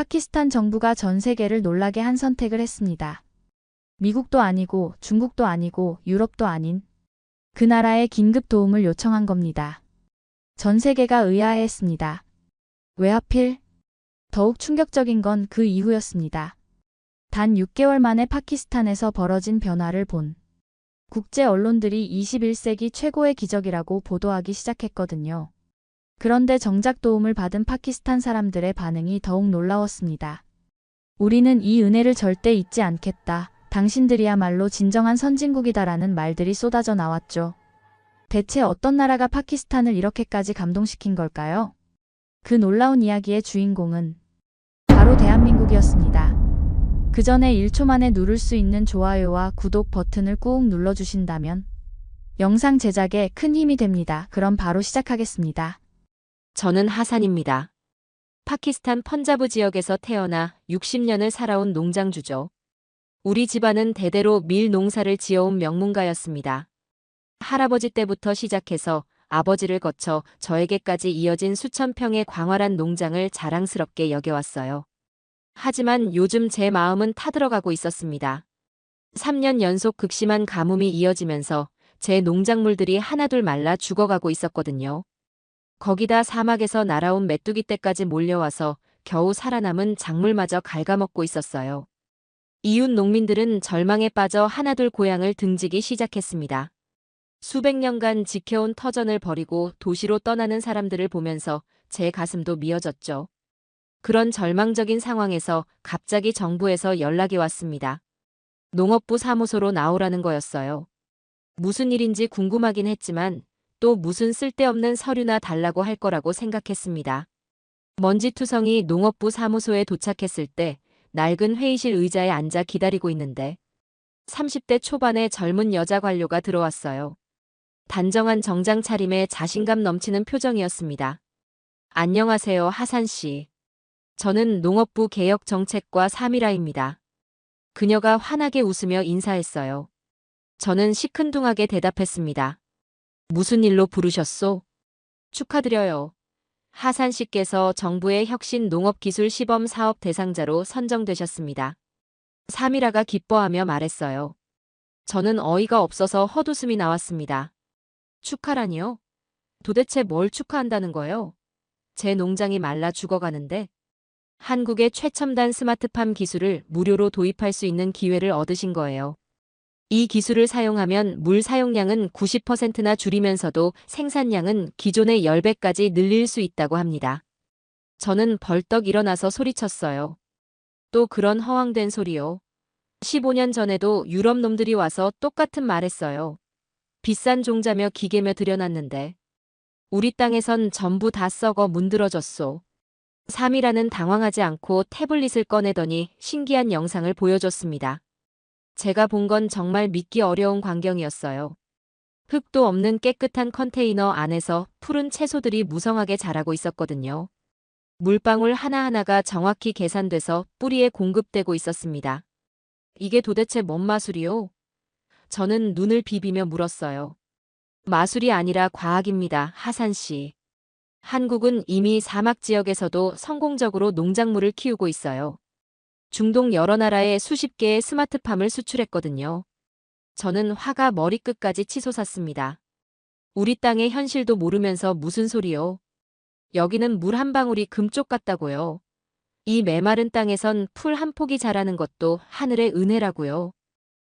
파키스탄 정부가 전 세계를 놀라게 한 선택을 했습니다. 미국도 아니고 중국도 아니고 유럽도 아닌 그 나라에 긴급 도움을 요청한 겁니다. 전 세계가 의아해했습니다. 왜 하필? 더욱 충격적인 건 그 이후였습니다. 단 6개월 만에 파키스탄에서 벌어진 변화를 본 국제 언론들이 21세기 최고의 기적이라고 보도하기 시작했거든요. 그런데 정작 도움을 받은 파키스탄 사람들의 반응이 더욱 놀라웠습니다. 우리는 이 은혜를 절대 잊지 않겠다. 당신들이야말로 진정한 선진국이다라는 말들이 쏟아져 나왔죠. 대체 어떤 나라가 파키스탄을 이렇게까지 감동시킨 걸까요? 그 놀라운 이야기의 주인공은 바로 대한민국이었습니다. 그 전에 1초 만에 누를 수 있는 좋아요와 구독 버튼을 꾹 눌러주신다면 영상 제작에 큰 힘이 됩니다. 그럼 바로 시작하겠습니다. 저는 하산입니다. 파키스탄 펀자브 지역에서 태어나 60년을 살아온 농장주죠. 우리 집안은 대대로 밀 농사를 지어온 명문가였습니다. 할아버지 때부터 시작해서 아버지를 거쳐 저에게까지 이어진 수천 평의 광활한 농장을 자랑스럽게 여겨왔어요. 하지만 요즘 제 마음은 타들어가고 있었습니다. 3년 연속 극심한 가뭄이 이어지면서 제 농작물들이 하나둘 말라 죽어가고 있었거든요. 거기다 사막에서 날아온 메뚜기 떼까지 몰려와서 겨우 살아남은 작물마저 갉아먹고 있었어요. 이웃 농민들은 절망에 빠져 하나둘 고향을 등지기 시작했습니다. 수백 년간 지켜온 터전을 버리고 도시로 떠나는 사람들을 보면서 제 가슴도 미어졌죠. 그런 절망적인 상황에서 갑자기 정부에서 연락이 왔습니다. 농업부 사무소로 나오라는 거였어요. 무슨 일인지 궁금하긴 했지만 또 무슨 쓸데없는 서류나 달라고 할 거라고 생각했습니다. 먼지투성이 농업부 사무소에 도착했을 때 낡은 회의실 의자에 앉아 기다리고 있는데 30대 초반의 젊은 여자 관료가 들어왔어요. 단정한 정장 차림에 자신감 넘치는 표정이었습니다. 안녕하세요, 하산 씨. 저는 농업부 개혁정책과 3일아입니다. 그녀가 환하게 웃으며 인사했어요. 저는 시큰둥하게 대답했습니다. 무슨 일로 부르셨소? 축하드려요. 하산 씨께서 정부의 혁신 농업기술 시범 사업 대상자로 선정되셨습니다. 3일아가 기뻐하며 말했어요. 저는 어이가 없어서 헛웃음이 나왔습니다. 축하라니요? 도대체 뭘 축하한다는 거예요? 제 농장이 말라 죽어가는데 한국의 최첨단 스마트팜 기술을 무료로 도입할 수 있는 기회를 얻으신 거예요. 이 기술을 사용하면 물 사용량은 90%나 줄이면서도 생산량은 기존의 10배까지 늘릴 수 있다고 합니다. 저는 벌떡 일어나서 소리쳤어요. 또 그런 허황된 소리요. 15년 전에도 유럽 놈들이 와서 똑같은 말 했어요. 비싼 종자며 기계며 들여놨는데 우리 땅에선 전부 다 썩어 문드러졌소. 3일아는 당황하지 않고 태블릿을 꺼내더니 신기한 영상을 보여줬습니다. 제가 본 건 정말 믿기 어려운 광경이었어요. 흙도 없는 깨끗한 컨테이너 안에서 푸른 채소들이 무성하게 자라고 있었거든요. 물방울 하나하나가 정확히 계산돼서 뿌리에 공급되고 있었습니다. 이게 도대체 뭔 마술이요? 저는 눈을 비비며 물었어요. 마술이 아니라 과학입니다, 하산 씨. 한국은 이미 사막 지역에서도 성공적으로 농작물을 키우고 있어요. 중동 여러 나라에 수십 개의 스마트팜을 수출했거든요. 저는 화가 머리끝까지 치솟았습니다. 우리 땅의 현실도 모르면서 무슨 소리요? 여기는 물 한 방울이 금쪽 같다고요. 이 메마른 땅에선 풀 한 폭이 자라는 것도 하늘의 은혜라고요.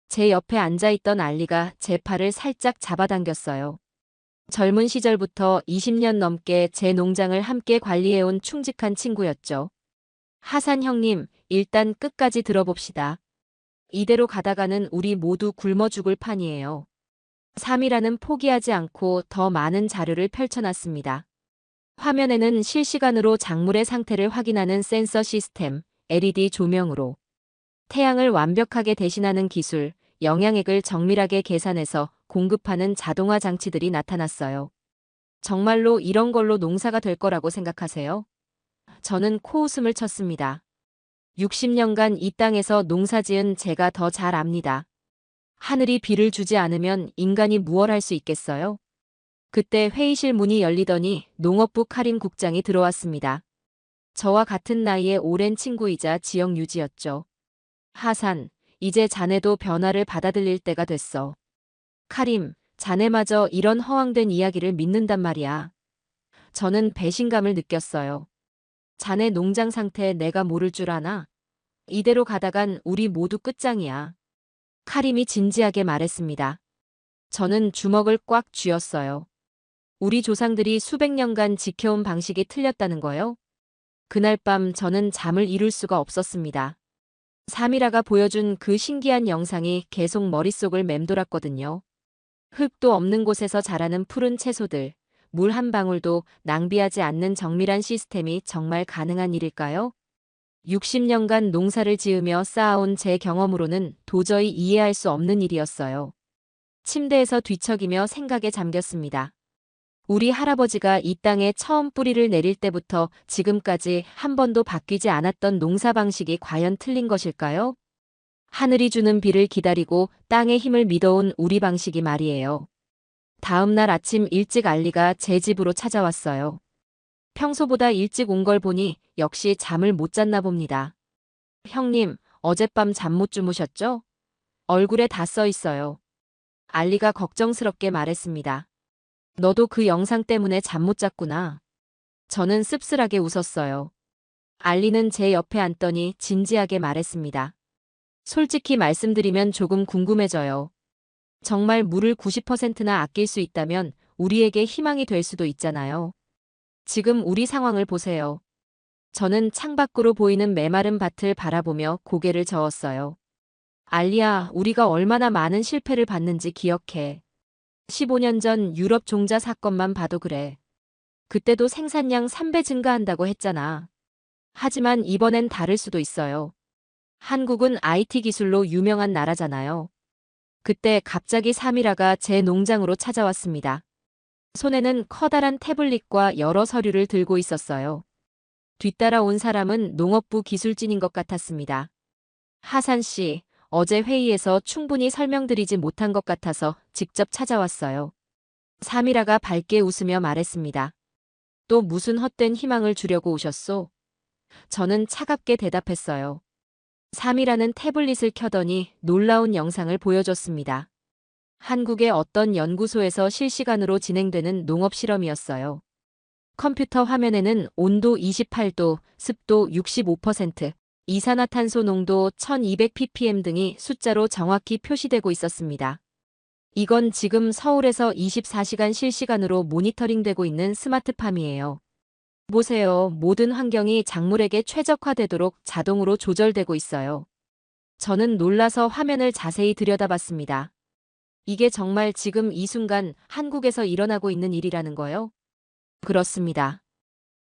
제 옆에 앉아있던 알리가 제 팔을 살짝 잡아당겼어요. 젊은 시절부터 20년 넘게 제 농장을 함께 관리해온 충직한 친구였죠. 하산 형님, 일단 끝까지 들어봅시다. 이대로 가다가는 우리 모두 굶어 죽을 판이에요. 3일아는 포기하지 않고 더 많은 자료를 펼쳐놨습니다. 화면에는 실시간으로 작물의 상태를 확인하는 센서 시스템, LED 조명으로 태양을 완벽하게 대신하는 기술, 영양액을 정밀하게 계산해서 공급하는 자동화 장치들이 나타났어요. 정말로 이런 걸로 농사가 될 거라고 생각하세요? 저는 코웃음을 쳤습니다. 60년간 이 땅에서 농사지은 제가 더 잘 압니다. 하늘이 비를 주지 않으면 인간이 무얼 할 수 있겠어요? 그때 회의실 문이 열리더니 농업부 카림 국장이 들어왔습니다. 저와 같은 나이의 오랜 친구이자 지역 유지였죠. 하산, 이제 자네도 변화를 받아들일 때가 됐어. 카림, 자네마저 이런 허황된 이야기를 믿는단 말이야. 저는 배신감을 느꼈어요. 자네 농장 상태 내가 모를 줄 아나? 이대로 가다간 우리 모두 끝장이야. 카림이 진지하게 말했습니다. 저는 주먹을 꽉 쥐었어요. 우리 조상들이 수백 년간 지켜온 방식이 틀렸다는 거요? 그날 밤 저는 잠을 이룰 수가 없었습니다. 사미라가 보여준 그 신기한 영상이 계속 머릿속을 맴돌았거든요. 흙도 없는 곳에서 자라는 푸른 채소들, 물 한 방울도 낭비하지 않는 정밀한 시스템이 정말 가능한 일일까요? 60년간 농사를 지으며 쌓아온 제 경험으로는 도저히 이해할 수 없는 일이었어요. 침대에서 뒤척이며 생각에 잠겼습니다. 우리 할아버지가 이 땅에 처음 뿌리를 내릴 때부터 지금까지 한 번도 바뀌지 않았던 농사 방식이 과연 틀린 것일까요? 하늘이 주는 비를 기다리고 땅의 힘을 믿어온 우리 방식이 말이에요. 다음 날 아침 일찍 알리가 제 집으로 찾아왔어요. 평소보다 일찍 온 걸 보니 역시 잠을 못 잤나 봅니다. 형님, 어젯밤 잠 못 주무셨죠? 얼굴에 다 써 있어요. 알리가 걱정스럽게 말했습니다. 너도 그 영상 때문에 잠 못 잤구나. 저는 씁쓸하게 웃었어요. 알리는 제 옆에 앉더니 진지하게 말했습니다. 솔직히 말씀드리면 조금 궁금해져요. 정말 물을 90%나 아낄 수 있다면 우리에게 희망이 될 수도 있잖아요. 지금 우리 상황을 보세요. 저는 창밖으로 보이는 메마른 밭을 바라보며 고개를 저었어요. 알리야, 우리가 얼마나 많은 실패를 봤는지 기억해. 15년 전 유럽 종자 사건만 봐도 그래. 그때도 생산량 3배 증가한다고 했잖아. 하지만 이번엔 다를 수도 있어요. 한국은 IT 기술로 유명한 나라잖아요. 그때 갑자기 사미라가 제 농장으로 찾아왔습니다. 손에는 커다란 태블릿과 여러 서류를 들고 있었어요. 뒤따라 온 사람은 농업부 기술진인 것 같았습니다. 하산 씨, 어제 회의에서 충분히 설명드리지 못한 것 같아서 직접 찾아왔어요. 사미라가 밝게 웃으며 말했습니다. 또 무슨 헛된 희망을 주려고 오셨소? 저는 차갑게 대답했어요. 사미라는 태블릿을 켜더니 놀라운 영상을 보여줬습니다. 한국의 어떤 연구소에서 실시간으로 진행되는 농업 실험이었어요. 컴퓨터 화면에는 온도 28도, 습도 65%, 이산화탄소 농도 1200ppm 등이 숫자로 정확히 표시되고 있었습니다. 이건 지금 서울에서 24시간 실시간으로 모니터링되고 있는 스마트팜이에요. 보세요. 모든 환경이 작물에게 최적화되도록 자동으로 조절되고 있어요. 저는 놀라서 화면을 자세히 들여다봤습니다. 이게 정말 지금 이 순간 한국에서 일어나고 있는 일이라는 거요? 그렇습니다.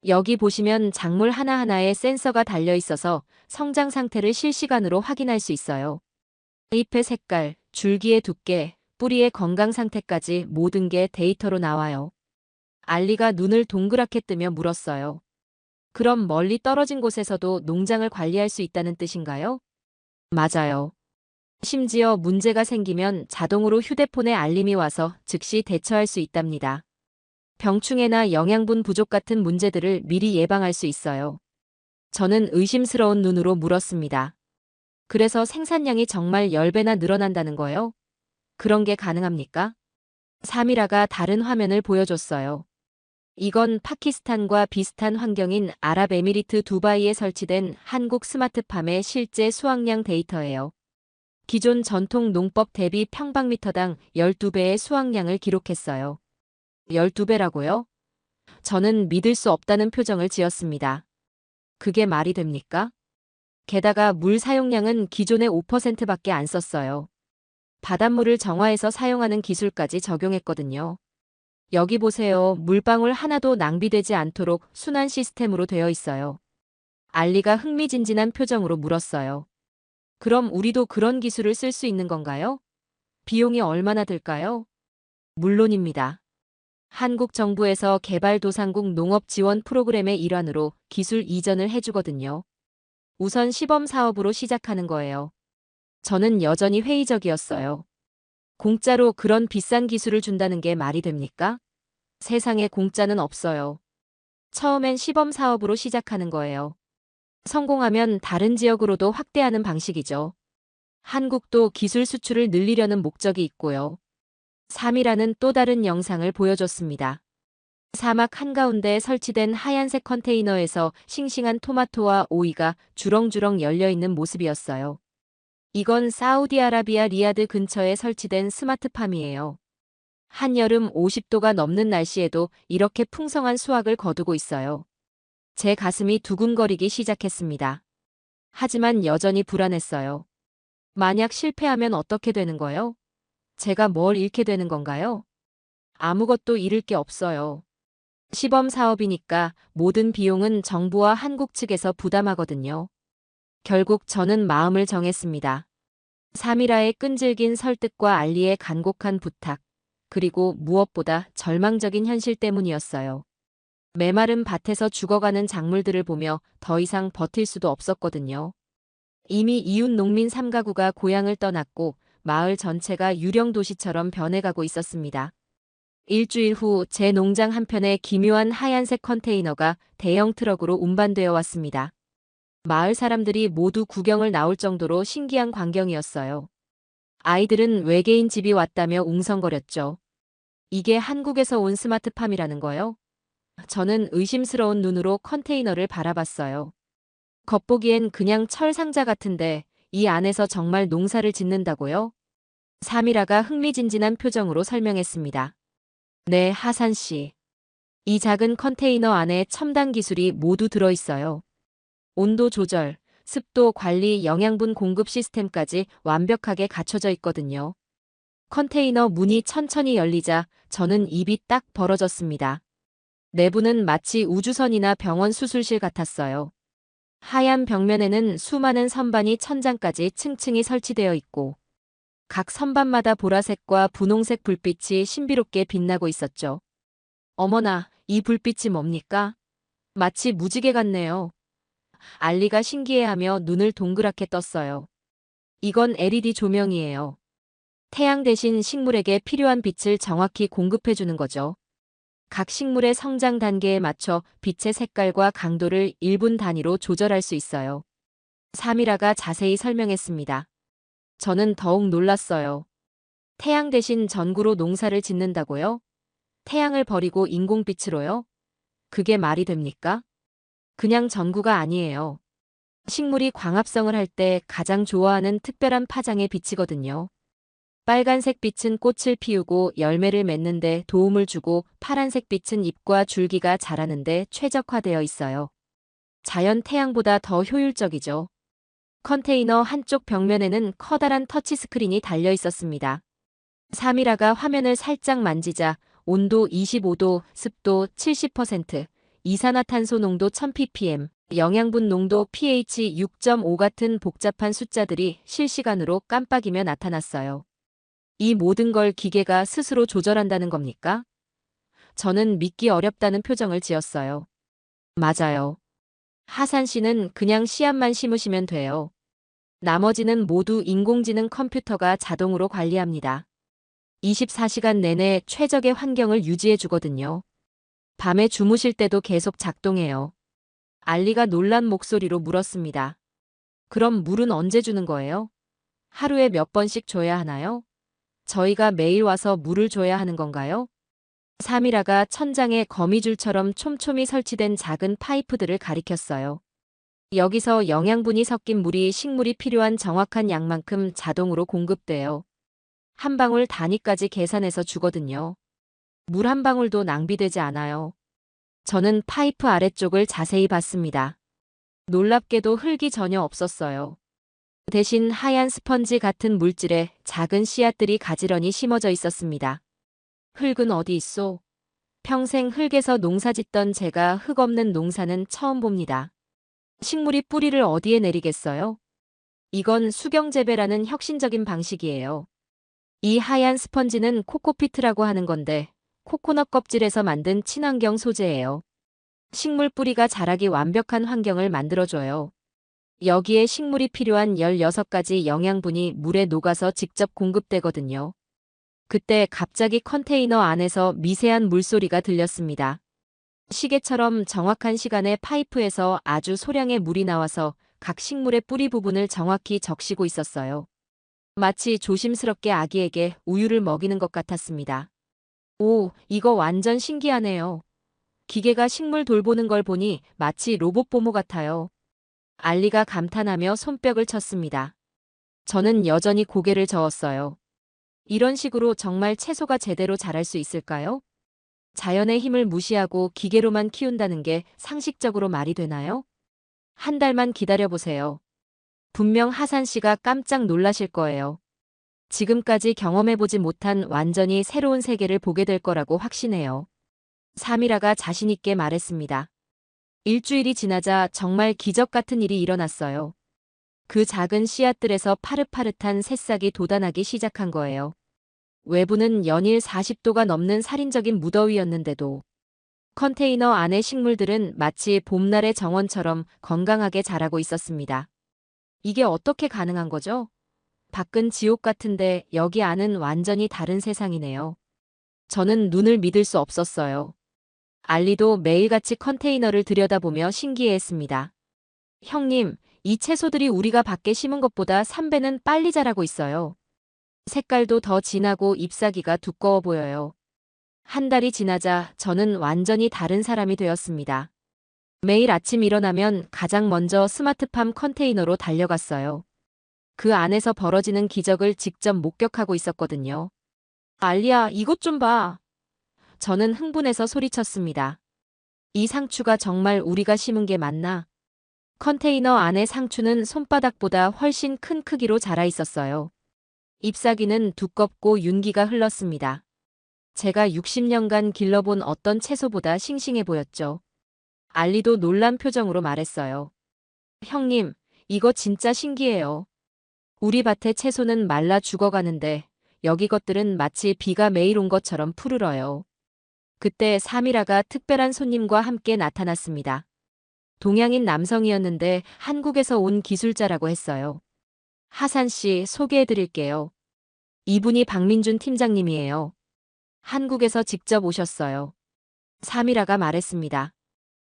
여기 보시면 작물 하나하나에 센서가 달려 있어서 성장 상태를 실시간으로 확인할 수 있어요. 잎의 색깔, 줄기의 두께, 뿌리의 건강 상태까지 모든 게 데이터로 나와요. 알리가 눈을 동그랗게 뜨며 물었어요. 그럼 멀리 떨어진 곳에서도 농장을 관리할 수 있다는 뜻인가요? 맞아요. 심지어 문제가 생기면 자동으로 휴대폰에 알림이 와서 즉시 대처할 수 있답니다. 병충해나 영양분 부족 같은 문제들을 미리 예방할 수 있어요. 저는 의심스러운 눈으로 물었습니다. 그래서 생산량이 정말 10배나 늘어난다는 거요? 그런 게 가능합니까? 사미라가 다른 화면을 보여줬어요. 이건 파키스탄과 비슷한 환경인 아랍에미리트 두바이에 설치된 한국 스마트팜의 실제 수확량 데이터예요. 기존 전통 농법 대비 평방미터당 12배의 수확량을 기록했어요. 12배라고요? 저는 믿을 수 없다는 표정을 지었습니다. 그게 말이 됩니까? 게다가 물 사용량은 기존의 5%밖에 안 썼어요. 바닷물을 정화해서 사용하는 기술까지 적용했거든요. 여기 보세요. 물방울 하나도 낭비되지 않도록 순환 시스템으로 되어 있어요. 알리가 흥미진진한 표정으로 물었어요. 그럼 우리도 그런 기술을 쓸 수 있는 건가요? 비용이 얼마나 들까요? 물론입니다. 한국 정부에서 개발도상국 농업 지원 프로그램의 일환으로 기술 이전을 해주거든요. 우선 시범 사업으로 시작하는 거예요. 저는 여전히 회의적이었어요. 공짜로 그런 비싼 기술을 준다는 게 말이 됩니까? 세상에 공짜는 없어요. 처음엔 시범 사업으로 시작하는 거예요. 성공하면 다른 지역으로도 확대하는 방식이죠. 한국도 기술 수출을 늘리려는 목적이 있고요. 3이라는 또 다른 영상을 보여줬습니다. 사막 한가운데 설치된 하얀색 컨테이너에서 싱싱한 토마토와 오이가 주렁주렁 열려있는 모습이었어요. 이건 사우디아라비아 리야드 근처에 설치된 스마트팜이에요. 한여름 50도가 넘는 날씨에도 이렇게 풍성한 수확을 거두고 있어요. 제 가슴이 두근거리기 시작했습니다. 하지만 여전히 불안했어요. 만약 실패하면 어떻게 되는 거요? 제가 뭘 잃게 되는 건가요? 아무것도 잃을 게 없어요. 시범 사업이니까 모든 비용은 정부와 한국 측에서 부담하거든요. 결국 저는 마음을 정했습니다. 사미라의 끈질긴 설득과 알리의 간곡한 부탁, 그리고 무엇보다 절망적인 현실 때문이었어요. 메마른 밭에서 죽어가는 작물들을 보며 더 이상 버틸 수도 없었거든요. 이미 이웃 농민 3가구가 고향을 떠났고 마을 전체가 유령 도시처럼 변해가고 있었습니다. 일주일 후 제 농장 한편에 기묘한 하얀색 컨테이너가 대형 트럭으로 운반되어 왔습니다. 마을 사람들이 모두 구경을 나올 정도로 신기한 광경이었어요. 아이들은 외계인 집이 왔다며 웅성거렸죠. 이게 한국에서 온 스마트팜이라는 거요? 저는 의심스러운 눈으로 컨테이너를 바라봤어요. 겉보기엔 그냥 철 상자 같은데 이 안에서 정말 농사를 짓는다고요? 사미라가 흥미진진한 표정으로 설명했습니다. 네, 하산 씨. 이 작은 컨테이너 안에 첨단 기술이 모두 들어있어요. 온도 조절, 습도 관리, 영양분 공급 시스템까지 완벽하게 갖춰져 있거든요. 컨테이너 문이 천천히 열리자 저는 입이 딱 벌어졌습니다. 내부는 마치 우주선이나 병원 수술실 같았어요. 하얀 벽면에는 수많은 선반이 천장까지 층층이 설치되어 있고 각 선반마다 보라색과 분홍색 불빛이 신비롭게 빛나고 있었죠. 어머나, 이 불빛이 뭡니까? 마치 무지개 같네요. 알리가 신기해하며 눈을 동그랗게 떴어요. 이건 LED 조명이에요. 태양 대신 식물에게 필요한 빛을 정확히 공급해주는 거죠. 각 식물의 성장 단계에 맞춰 빛의 색깔과 강도를 1분 단위로 조절할 수 있어요. 사미라가 자세히 설명했습니다. 저는 더욱 놀랐어요. 태양 대신 전구로 농사를 짓는다고요? 태양을 버리고 인공빛으로요? 그게 말이 됩니까? 그냥 전구가 아니에요. 식물이 광합성을 할 때 가장 좋아하는 특별한 파장의 빛이거든요. 빨간색 빛은 꽃을 피우고 열매를 맺는데 도움을 주고 파란색 빛은 잎과 줄기가 자라는데 최적화되어 있어요. 자연 태양보다 더 효율적이죠. 컨테이너 한쪽 벽면에는 커다란 터치스크린이 달려 있었습니다. 사미라가 화면을 살짝 만지자 온도 25도, 습도 70%, 이산화탄소 농도 1000ppm, 영양분 농도 pH 6.5 같은 복잡한 숫자들이 실시간으로 깜빡이며 나타났어요. 이 모든 걸 기계가 스스로 조절한다는 겁니까? 저는 믿기 어렵다는 표정을 지었어요. 맞아요. 하산 씨는 그냥 씨앗만 심으시면 돼요. 나머지는 모두 인공지능 컴퓨터가 자동으로 관리합니다. 24시간 내내 최적의 환경을 유지해 주거든요. 밤에 주무실 때도 계속 작동해요. 알리가 놀란 목소리로 물었습니다. 그럼 물은 언제 주는 거예요? 하루에 몇 번씩 줘야 하나요? 저희가 매일 와서 물을 줘야 하는 건가요? 사미라가 천장에 거미줄처럼 촘촘히 설치된 작은 파이프들을 가리켰어요. 여기서 영양분이 섞인 물이 식물이 필요한 정확한 양만큼 자동으로 공급돼요. 한 방울 단위까지 계산해서 주거든요. 물 한 방울도 낭비되지 않아요. 저는 파이프 아래쪽을 자세히 봤습니다. 놀랍게도 흙이 전혀 없었어요. 대신 하얀 스펀지 같은 물질에 작은 씨앗들이 가지런히 심어져 있었습니다. 흙은 어디 있소? 평생 흙에서 농사짓던 제가 흙 없는 농사는 처음 봅니다. 식물이 뿌리를 어디에 내리겠어요? 이건 수경재배라는 혁신적인 방식이에요. 이 하얀 스펀지는 코코피트라고 하는 건데 코코넛 껍질에서 만든 친환경 소재예요. 식물 뿌리가 자라기 완벽한 환경을 만들어줘요. 여기에 식물이 필요한 16가지 영양분이 물에 녹아서 직접 공급되거든요. 그때 갑자기 컨테이너 안에서 미세한 물소리가 들렸습니다. 시계처럼 정확한 시간에 파이프에서 아주 소량의 물이 나와서 각 식물의 뿌리 부분을 정확히 적시고 있었어요. 마치 조심스럽게 아기에게 우유를 먹이는 것 같았습니다. 오, 이거 완전 신기하네요. 기계가 식물 돌보는 걸 보니 마치 로봇 보모 같아요. 알리가 감탄하며 손뼉을 쳤습니다. 저는 여전히 고개를 저었어요. 이런 식으로 정말 채소가 제대로 자랄 수 있을까요? 자연의 힘을 무시하고 기계로만 키운다는 게 상식적으로 말이 되나요? 한 달만 기다려보세요. 분명 하산 씨가 깜짝 놀라실 거예요. 지금까지 경험해보지 못한 완전히 새로운 세계를 보게 될 거라고 확신해요. 사미라가 자신있게 말했습니다. 일주일이 지나자 정말 기적 같은 일이 일어났어요. 그 작은 씨앗들에서 파릇파릇한 새싹이 돋아나기 시작한 거예요. 외부는 연일 40도가 넘는 살인적인 무더위였는데도 컨테이너 안의 식물들은 마치 봄날의 정원처럼 건강하게 자라고 있었습니다. 이게 어떻게 가능한 거죠? 밖은 지옥 같은데 여기 안은 완전히 다른 세상이네요. 저는 눈을 믿을 수 없었어요. 알리도 매일같이 컨테이너를 들여다보며 신기해했습니다. 형님, 이 채소들이 우리가 밖에 심은 것보다 3배는 빨리 자라고 있어요. 색깔도 더 진하고 잎사귀가 두꺼워 보여요. 한 달이 지나자 저는 완전히 다른 사람이 되었습니다. 매일 아침 일어나면 가장 먼저 스마트팜 컨테이너로 달려갔어요. 그 안에서 벌어지는 기적을 직접 목격하고 있었거든요. 알리야, 이것 좀 봐. 저는 흥분해서 소리쳤습니다. 이 상추가 정말 우리가 심은 게 맞나? 컨테이너 안의 상추는 손바닥보다 훨씬 큰 크기로 자라 있었어요. 잎사귀는 두껍고 윤기가 흘렀습니다. 제가 60년간 길러본 어떤 채소보다 싱싱해 보였죠. 알리도 놀란 표정으로 말했어요. 형님, 이거 진짜 신기해요. 우리 밭의 채소는 말라 죽어가는데 여기 것들은 마치 비가 매일 온 것처럼 푸르러요. 그때 사미라가 특별한 손님과 함께 나타났습니다. 동양인 남성이었는데 한국에서 온 기술자라고 했어요. 하산 씨 소개해 드릴게요. 이분이 박민준 팀장님이에요. 한국에서 직접 오셨어요. 사미라가 말했습니다.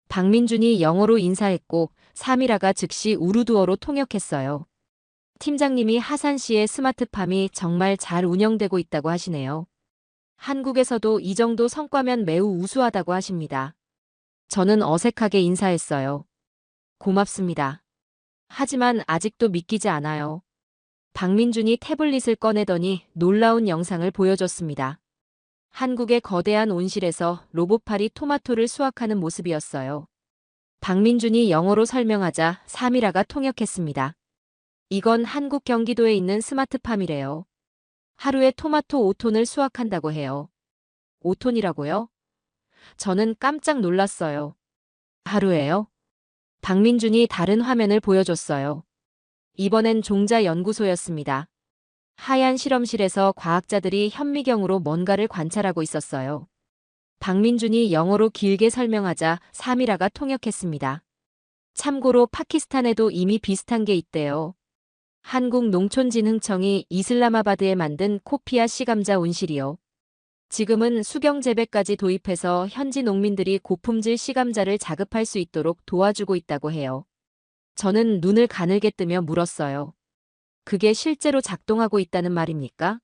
박민준이 영어로 인사했고 사미라가 즉시 우르두어로 통역했어요. 팀장님이 하산 씨의 스마트팜이 정말 잘 운영되고 있다고 하시네요. 한국에서도 이 정도 성과면 매우 우수하다고 하십니다. 저는 어색하게 인사했어요. 고맙습니다. 하지만 아직도 믿기지 않아요. 박민준이 태블릿을 꺼내더니 놀라운 영상을 보여줬습니다. 한국의 거대한 온실에서 로봇팔이 토마토를 수확하는 모습이었어요. 박민준이 영어로 설명하자 사미라가 통역했습니다. 이건 한국 경기도에 있는 스마트팜이래요. 하루에 토마토 5톤을 수확한다고 해요. 5톤이라고요? 저는 깜짝 놀랐어요. 하루에요? 박민준이 다른 화면을 보여줬어요. 이번엔 종자 연구소였습니다. 하얀 실험실에서 과학자들이 현미경으로 뭔가를 관찰하고 있었어요. 박민준이 영어로 길게 설명하자 사미라가 통역했습니다. 참고로 파키스탄에도 이미 비슷한 게 있대요. 한국농촌진흥청이 이슬라마바드에 만든 코피아 씨감자 온실이요. 지금은 수경 재배까지 도입해서 현지 농민들이 고품질 씨감자를 자급할 수 있도록 도와주고 있다고 해요. 저는 눈을 가늘게 뜨며 물었어요. 그게 실제로 작동하고 있다는 말입니까?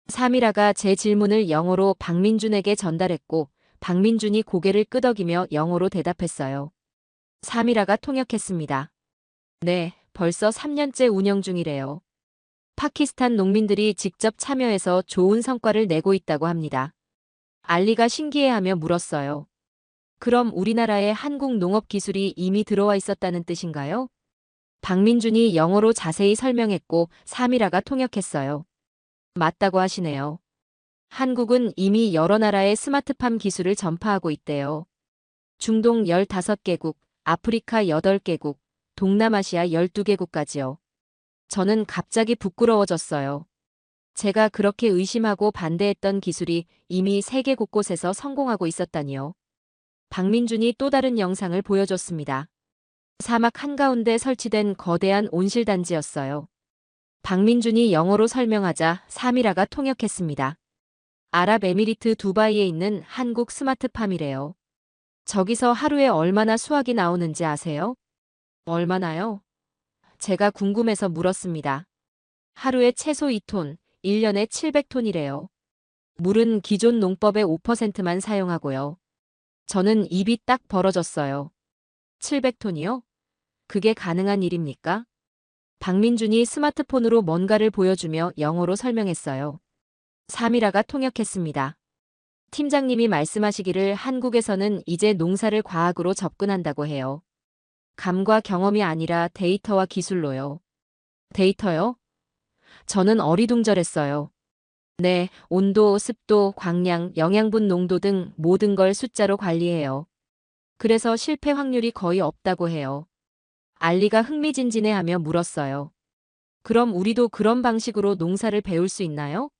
사미라가 제 질문을 영어로 박민준에게 전달했고 박민준이 고개를 끄덕이며 영어로 대답했어요. 사미라가 통역했습니다. 네, 벌써 3년째 운영 중이래요. 파키스탄 농민들이 직접 참여해서 좋은 성과를 내고 있다고 합니다. 알리가 신기해하며 물었어요. 그럼 우리나라에 한국 농업 기술이 이미 들어와 있었다는 뜻인가요? 박민준이 영어로 자세히 설명했고 사미라가 통역했어요. 맞다고 하시네요. 한국은 이미 여러 나라의 스마트팜 기술을 전파하고 있대요. 중동 15개국, 아프리카 8개국, 동남아시아 12개국까지요. 저는 갑자기 부끄러워졌어요. 제가 그렇게 의심하고 반대했던 기술이 이미 세계 곳곳에서 성공하고 있었다니요. 박민준이 또 다른 영상을 보여줬습니다. 사막 한가운데 설치된 거대한 온실단지였어요. 박민준이 영어로 설명하자 사미라가 통역했습니다. 아랍에미리트 두바이에 있는 한국 스마트팜이래요. 저기서 하루에 얼마나 수확이 나오는지 아세요? 얼마나요? 제가 궁금해서 물었습니다. 하루에 최소 2톤, 1년에 700톤이래요. 물은 기존 농법의 5%만 사용하고요. 저는 입이 딱 벌어졌어요. 700톤이요? 그게 가능한 일입니까? 박민준이 스마트폰으로 뭔가를 보여주며 영어로 설명했어요. 사미라가 통역했습니다. 팀장님이 말씀하시기를 한국에서는 이제 농사를 과학으로 접근한다고 해요. 감과 경험이 아니라 데이터와 기술로요. 데이터요? 저는 어리둥절했어요. 네, 온도, 습도, 광량, 영양분 농도 등 모든 걸 숫자로 관리해요. 그래서 실패 확률이 거의 없다고 해요. 알리가 흥미진진해하며 물었어요. 그럼 우리도 그런 방식으로 농사를 배울 수 있나요?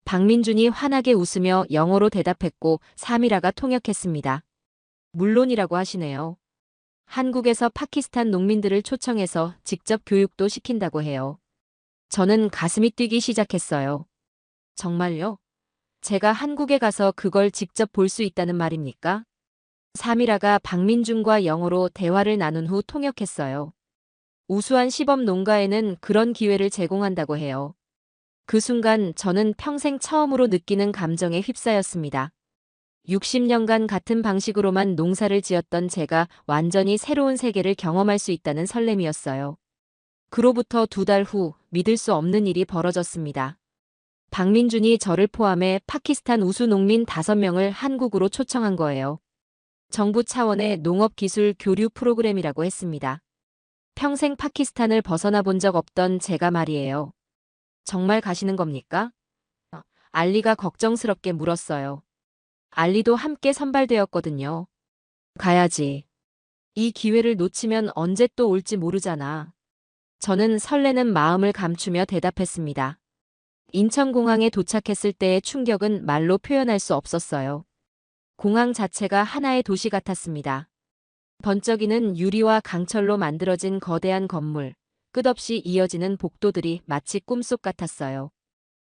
박민준이 환하게 웃으며 영어로 대답했고 사미라가 통역했습니다. 물론이라고 하시네요. 한국에서 파키스탄 농민들을 초청해서 직접 교육도 시킨다고 해요. 저는 가슴이 뛰기 시작했어요. 정말요? 제가 한국에 가서 그걸 직접 볼 수 있다는 말입니까? 사미라가 박민준과 영어로 대화를 나눈 후 통역했어요. 우수한 시범 농가에는 그런 기회를 제공한다고 해요. 그 순간 저는 평생 처음으로 느끼는 감정에 휩싸였습니다. 60년간 같은 방식으로만 농사를 지었던 제가 완전히 새로운 세계를 경험할 수 있다는 설렘이었어요. 그로부터 2달 후 믿을 수 없는 일이 벌어졌습니다. 박민준이 저를 포함해 파키스탄 우수 농민 5명을 한국으로 초청한 거예요. 정부 차원의 농업기술 교류 프로그램이라고 했습니다. 평생 파키스탄을 벗어나 본 적 없던 제가 말이에요. 정말 가시는 겁니까? 알리가 걱정스럽게 물었어요. 알리도 함께 선발되었거든요. 가야지. 이 기회를 놓치면 언제 또 올지 모르잖아. 저는 설레는 마음을 감추며 대답했습니다. 인천공항에 도착했을 때의 충격은 말로 표현할 수 없었어요. 공항 자체가 하나의 도시 같았습니다. 번쩍이는 유리와 강철로 만들어진 거대한 건물, 끝없이 이어지는 복도들이 마치 꿈속 같았어요.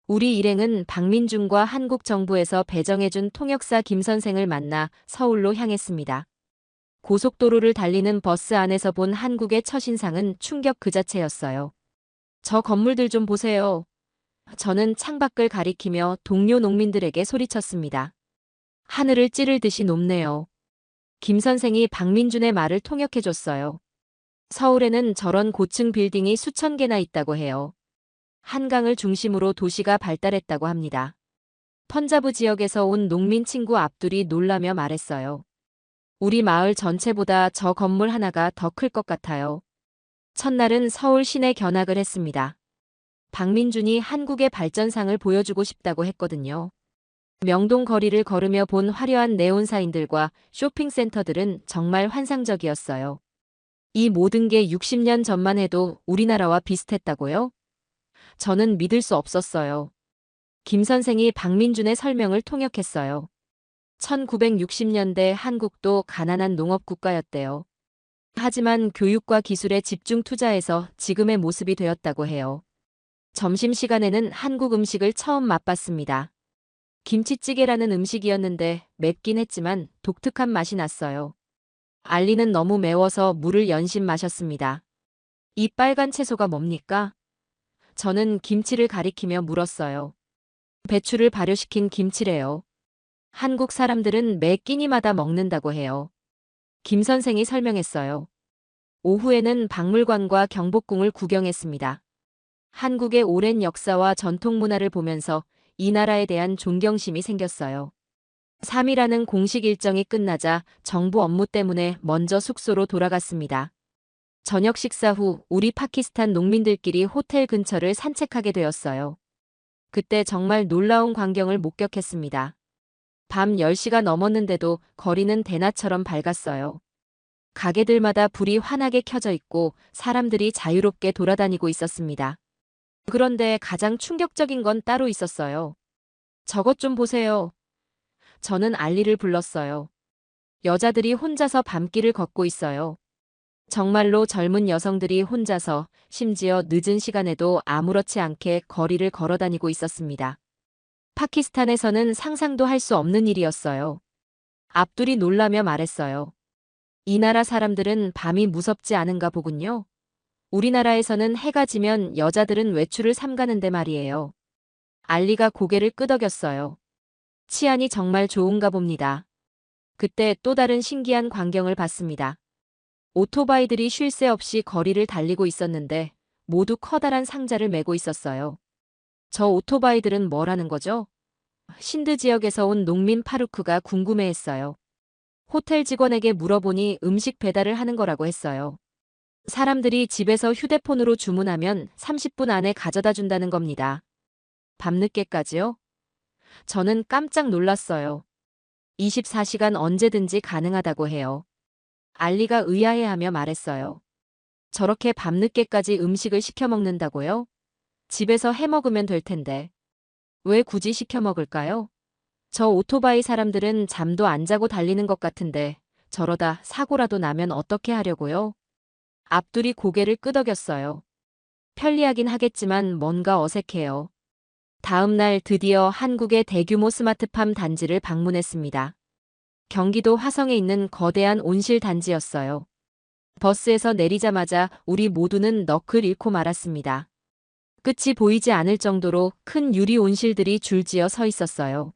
우리 일행은 박민준과 한국 정부에서 배정해준 통역사 김 선생을 만나 서울로 향했습니다. 고속도로를 달리는 버스 안에서 본 한국의 첫인상은 충격 그 자체였어요. 저 건물들 좀 보세요. 저는 창밖을 가리키며 동료 농민들에게 소리쳤습니다. 하늘을 찌를 듯이 높네요. 김 선생이 박민준의 말을 통역해줬어요. 서울에는 저런 고층 빌딩이 수천 개나 있다고 해요. 한강을 중심으로 도시가 발달했다고 합니다. 펀자브 지역에서 온 농민 친구 압둘이 놀라며 말했어요. 우리 마을 전체보다 저 건물 하나가 더 클 것 같아요. 첫날은 서울 시내 견학을 했습니다. 박민준이 한국의 발전상을 보여주고 싶다고 했거든요. 명동 거리를 걸으며 본 화려한 네온사인들과 쇼핑센터들은 정말 환상적이었어요. 이 모든 게 60년 전만 해도 우리나라와 비슷했다고요? 저는 믿을 수 없었어요. 김 선생이 박민준의 설명을 통역했어요. 1960년대 한국도 가난한 농업 국가였대요. 하지만 교육과 기술에 집중 투자해서 지금의 모습이 되었다고 해요. 점심시간에는 한국 음식을 처음 맛봤습니다. 김치찌개라는 음식이었는데 맵긴 했지만 독특한 맛이 났어요. 알리는 너무 매워서 물을 연신 마셨습니다. 이 빨간 채소가 뭡니까? 저는 김치를 가리키며 물었어요. 배추를 발효시킨 김치래요. 한국 사람들은 매 끼니마다 먹는다고 해요. 김 선생이 설명했어요. 오후에는 박물관과 경복궁을 구경했습니다. 한국의 오랜 역사와 전통 문화를 보면서 이 나라에 대한 존경심이 생겼어요. 3일하는 공식 일정이 끝나자 정부 업무 때문에 먼저 숙소로 돌아갔습니다. 저녁 식사 후 우리 파키스탄 농민들끼리 호텔 근처를 산책하게 되었어요. 그때 정말 놀라운 광경을 목격했습니다. 밤 10시가 넘었는데도 거리는 대낮처럼 밝았어요. 가게들마다 불이 환하게 켜져 있고 사람들이 자유롭게 돌아다니고 있었습니다. 그런데 가장 충격적인 건 따로 있었어요. 저것 좀 보세요. 저는 알리를 불렀어요. 여자들이 혼자서 밤길을 걷고 있어요. 정말로 젊은 여성들이 혼자서 심지어 늦은 시간에도 아무렇지 않게 거리를 걸어다니고 있었습니다. 파키스탄에서는 상상도 할 수 없는 일이었어요. 압둘이 놀라며 말했어요. 이 나라 사람들은 밤이 무섭지 않은가 보군요. 우리나라에서는 해가 지면 여자들은 외출을 삼가는데 말이에요. 알리가 고개를 끄덕였어요. 치안이 정말 좋은가 봅니다. 그때 또 다른 신기한 광경을 봤습니다. 오토바이들이 쉴 새 없이 거리를 달리고 있었는데 모두 커다란 상자를 메고 있었어요. 저 오토바이들은 뭐라는 거죠? 신드 지역에서 온 농민 파루크가 궁금해했어요. 호텔 직원에게 물어보니 음식 배달을 하는 거라고 했어요. 사람들이 집에서 휴대폰으로 주문하면 30분 안에 가져다 준다는 겁니다. 밤늦게까지요? 저는 깜짝 놀랐어요. 24시간 언제든지 가능하다고 해요. 알리가 의아해하며 말했어요. 저렇게 밤늦게까지 음식을 시켜 먹는다고요? 집에서 해 먹으면 될 텐데. 왜 굳이 시켜 먹을까요? 저 오토바이 사람들은 잠도 안 자고 달리는 것 같은데 저러다 사고라도 나면 어떻게 하려고요? 압둘이 고개를 끄덕였어요. 편리하긴 하겠지만 뭔가 어색해요. 다음 날 드디어 한국의 대규모 스마트팜 단지를 방문했습니다. 경기도 화성에 있는 거대한 온실 단지였어요. 버스에서 내리자마자 우리 모두는 넋을 잃고 말았습니다. 끝이 보이지 않을 정도로 큰 유리 온실들이 줄지어 서 있었어요.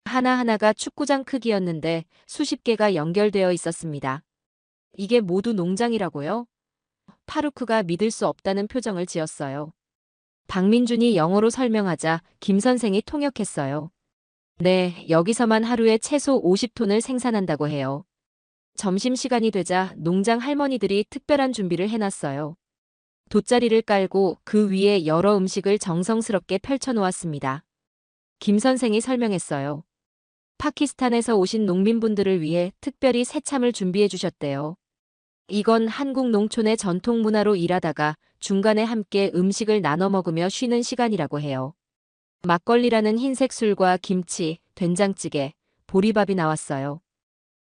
하나하나가 축구장 크기였는데 수십 개가 연결되어 있었습니다. 이게 모두 농장이라고요? 파루크가 믿을 수 없다는 표정을 지었어요. 박민준이 영어로 설명하자 김 선생이 통역했어요. 네, 여기서만 하루에 최소 50톤을 생산한다고 해요. 점심시간이 되자 농장 할머니들이 특별한 준비를 해놨어요. 돗자리를 깔고 그 위에 여러 음식을 정성스럽게 펼쳐놓았습니다. 김 선생이 설명했어요. 파키스탄에서 오신 농민분들을 위해 특별히 새참을 준비해 주셨대요. 이건 한국 농촌의 전통 문화로 일하다가 중간에 함께 음식을 나눠 먹으며 쉬는 시간이라고 해요. 막걸리라는 흰색 술과 김치, 된장찌개, 보리밥이 나왔어요.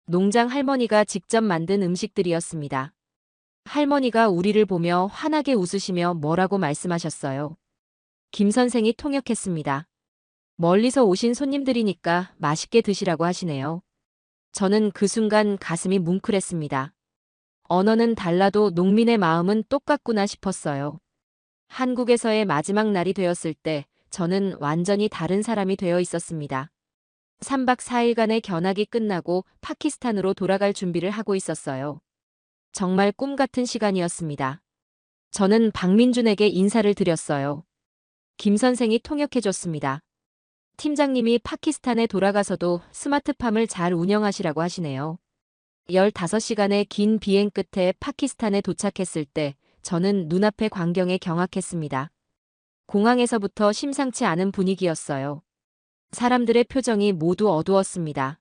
농장 할머니가 직접 만든 음식들이었습니다. 할머니가 우리를 보며 환하게 웃으시며 뭐라고 말씀하셨어요. 김 선생이 통역했습니다. 멀리서 오신 손님들이니까 맛있게 드시라고 하시네요. 저는 그 순간 가슴이 뭉클했습니다. 언어는 달라도 농민의 마음은 똑같구나 싶었어요. 한국에서의 마지막 날이 되었을 때 저는 완전히 다른 사람이 되어 있었습니다. 3박 4일간의 견학이 끝나고 파키스탄으로 돌아갈 준비를 하고 있었어요. 정말 꿈 같은 시간이었습니다. 저는 박민준에게 인사를 드렸어요. 김 선생이 통역해줬습니다. 팀장님이 파키스탄에 돌아가서도 스마트팜을 잘 운영하시라고 하시네요. 15시간의 긴 비행 끝에 파키스탄에 도착했을 때 저는 눈앞의 광경에 경악했습니다. 공항에서부터 심상치 않은 분위기였어요. 사람들의 표정이 모두 어두웠습니다.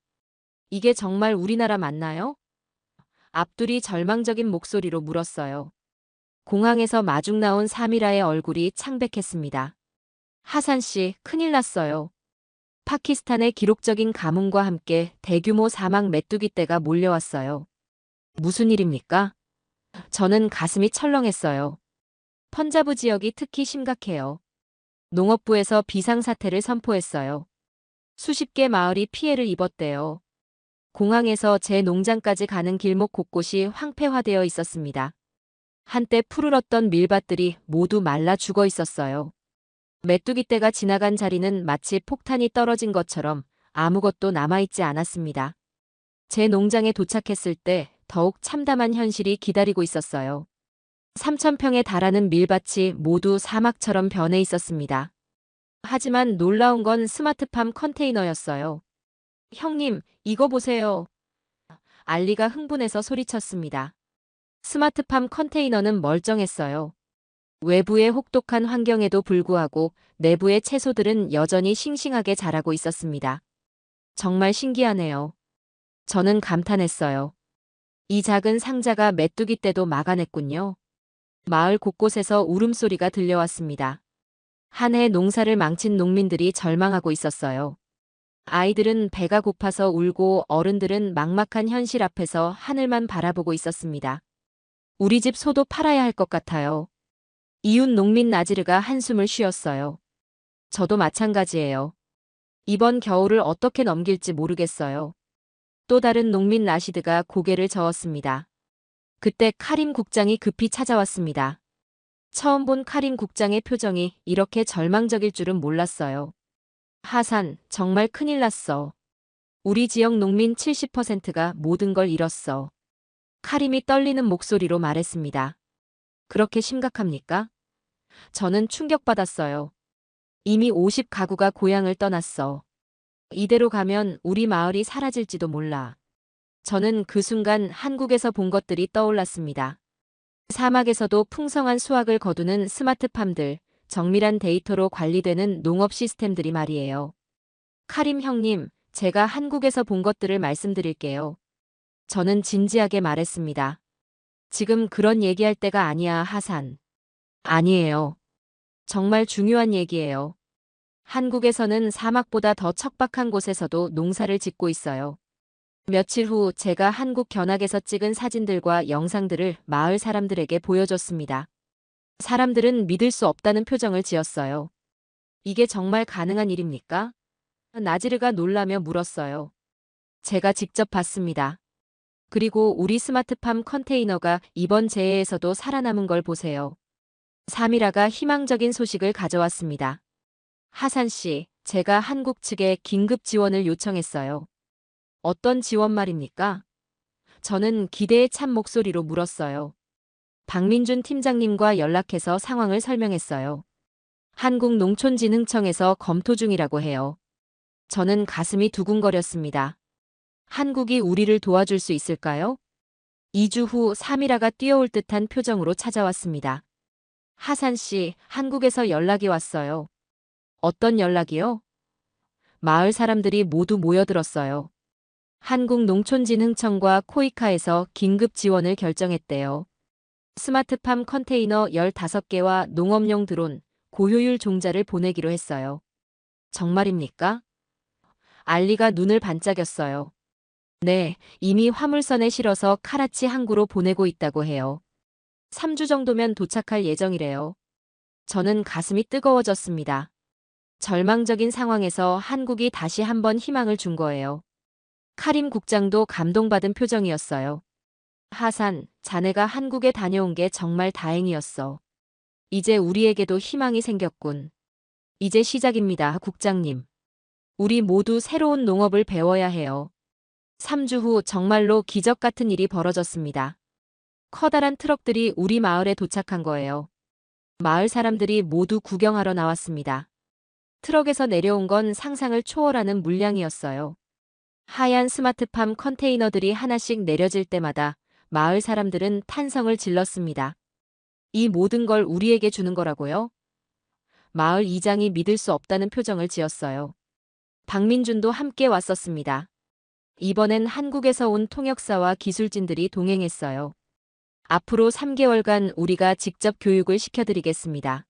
이게 정말 우리나라 맞나요? 압둘이 절망적인 목소리로 물었어요. 공항에서 마중 나온 사미라의 얼굴이 창백했습니다. 하산 씨, 큰일 났어요. 파키스탄의 기록적인 가뭄과 함께 대규모 사막 메뚜기 떼가 몰려왔어요. 무슨 일입니까? 저는 가슴이 철렁했어요. 펀자브 지역이 특히 심각해요. 농업부에서 비상사태를 선포했어요. 수십 개 마을이 피해를 입었대요. 공항에서 제 농장까지 가는 길목 곳곳이 황폐화되어 있었습니다. 한때 푸르렀던 밀밭들이 모두 말라 죽어 있었어요. 메뚜기 떼가 지나간 자리는 마치 폭탄이 떨어진 것처럼 아무것도 남아있지 않았습니다. 제 농장에 도착했을 때 더욱 참담한 현실이 기다리고 있었어요. 3,000평에 달하는 밀밭이 모두 사막처럼 변해 있었습니다. 하지만 놀라운 건 스마트팜 컨테이너였어요. 형님, 이거 보세요. 알리가 흥분해서 소리쳤습니다. 스마트팜 컨테이너는 멀쩡했어요. 외부의 혹독한 환경에도 불구하고 내부의 채소들은 여전히 싱싱하게 자라고 있었습니다. 정말 신기하네요. 저는 감탄했어요. 이 작은 상자가 메뚜기 떼도 막아냈군요. 마을 곳곳에서 울음소리가 들려왔습니다. 한 해 농사를 망친 농민들이 절망하고 있었어요. 아이들은 배가 고파서 울고 어른들은 막막한 현실 앞에서 하늘만 바라보고 있었습니다. 우리 집 소도 팔아야 할 것 같아요. 이웃 농민 나지르가 한숨을 쉬었어요. 저도 마찬가지예요. 이번 겨울을 어떻게 넘길지 모르겠어요. 또 다른 농민 라시드가 고개를 저었습니다. 그때 카림 국장이 급히 찾아왔습니다. 처음 본 카림 국장의 표정이 이렇게 절망적일 줄은 몰랐어요. 하산, 정말 큰일 났어. 우리 지역 농민 70%가 모든 걸 잃었어. 카림이 떨리는 목소리로 말했습니다. 그렇게 심각합니까? 저는 충격받았어요. 이미 50가구가 고향을 떠났어. 이대로 가면 우리 마을이 사라질지도 몰라. 저는 그 순간 한국에서 본 것들이 떠올랐습니다. 사막에서도 풍성한 수확을 거두는 스마트팜들, 정밀한 데이터로 관리되는 농업 시스템들이 말이에요. 카림 형님, 제가 한국에서 본 것들을 말씀드릴게요. 저는 진지하게 말했습니다. 지금 그런 얘기할 때가 아니야, 하산. 아니에요. 정말 중요한 얘기예요. 한국에서는 사막보다 더 척박한 곳에서도 농사를 짓고 있어요. 며칠 후 제가 한국 견학에서 찍은 사진들과 영상들을 마을 사람들에게 보여줬습니다. 사람들은 믿을 수 없다는 표정을 지었어요. 이게 정말 가능한 일입니까? 나지르가 놀라며 물었어요. 제가 직접 봤습니다. 그리고 우리 스마트팜 컨테이너가 이번 재해에서도 살아남은 걸 보세요. 사미라가 희망적인 소식을 가져왔습니다. 하산 씨, 제가 한국 측에 긴급 지원을 요청했어요. 어떤 지원 말입니까? 저는 기대에 찬 목소리로 물었어요. 박민준 팀장님과 연락해서 상황을 설명했어요. 한국농촌진흥청에서 검토 중이라고 해요. 저는 가슴이 두근거렸습니다. 한국이 우리를 도와줄 수 있을까요? 2주 후 사미라가 뛰어올 듯한 표정으로 찾아왔습니다. 하산 씨, 한국에서 연락이 왔어요. 어떤 연락이요? 마을 사람들이 모두 모여들었어요. 한국농촌진흥청과 코이카에서 긴급 지원을 결정했대요. 스마트팜 컨테이너 15개와 농업용 드론, 고효율 종자를 보내기로 했어요. 정말입니까? 알리가 눈을 반짝였어요. 네, 이미 화물선에 실어서 카라치 항구로 보내고 있다고 해요. 3주 정도면 도착할 예정이래요. 저는 가슴이 뜨거워졌습니다. 절망적인 상황에서 한국이 다시 한번 희망을 준 거예요. 카림 국장도 감동받은 표정이었어요. 하산, 자네가 한국에 다녀온 게 정말 다행이었어. 이제 우리에게도 희망이 생겼군. 이제 시작입니다, 국장님. 우리 모두 새로운 농업을 배워야 해요. 3주 후 정말로 기적 같은 일이 벌어졌습니다. 커다란 트럭들이 우리 마을에 도착한 거예요. 마을 사람들이 모두 구경하러 나왔습니다. 트럭에서 내려온 건 상상을 초월하는 물량이었어요. 하얀 스마트팜 컨테이너들이 하나씩 내려질 때마다 마을 사람들은 탄성을 질렀습니다. 이 모든 걸 우리에게 주는 거라고요? 마을 이장이 믿을 수 없다는 표정을 지었어요. 박민준도 함께 왔었습니다. 이번엔 한국에서 온 통역사와 기술진들이 동행했어요. 앞으로 3개월간 우리가 직접 교육을 시켜드리겠습니다.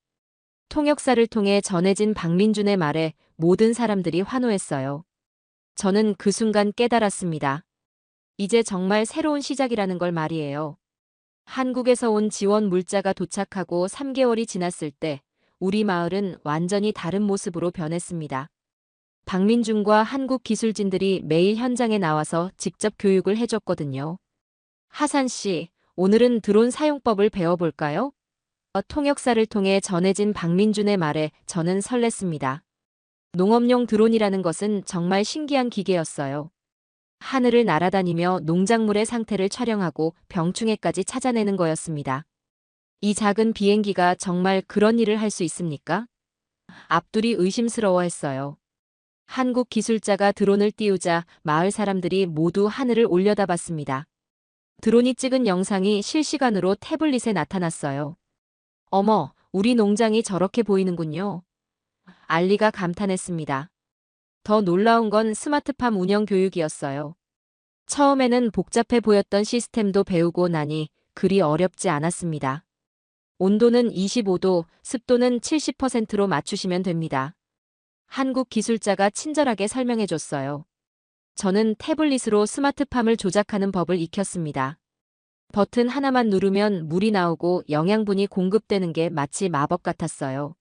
통역사를 통해 전해진 박민준의 말에 모든 사람들이 환호했어요. 저는 그 순간 깨달았습니다. 이제 정말 새로운 시작이라는 걸 말이에요. 한국에서 온 지원 물자가 도착하고 3개월이 지났을 때 우리 마을은 완전히 다른 모습으로 변했습니다. 박민준과 한국 기술진들이 매일 현장에 나와서 직접 교육을 해줬거든요. 하산 씨, 오늘은 드론 사용법을 배워볼까요? 통역사를 통해 전해진 박민준의 말에 저는 설렜습니다. 농업용 드론이라는 것은 정말 신기한 기계였어요. 하늘을 날아다니며 농작물의 상태를 촬영하고 병충해까지 찾아내는 거였습니다. 이 작은 비행기가 정말 그런 일을 할 수 있습니까? 앞둘이 의심스러워했어요. 한국 기술자가 드론을 띄우자 마을 사람들이 모두 하늘을 올려다봤습니다. 드론이 찍은 영상이 실시간으로 태블릿에 나타났어요. 어머, 우리 농장이 저렇게 보이는군요. 알리가 감탄했습니다. 더 놀라운 건 스마트팜 운영 교육이었어요. 처음에는 복잡해 보였던 시스템도 배우고 나니 그리 어렵지 않았습니다. 온도는 25도, 습도는 70%로 맞추시면 됩니다. 한국 기술자가 친절하게 설명해줬어요. 저는 태블릿으로 스마트팜을 조작하는 법을 익혔습니다. 버튼 하나만 누르면 물이 나오고 영양분이 공급되는 게 마치 마법 같았어요.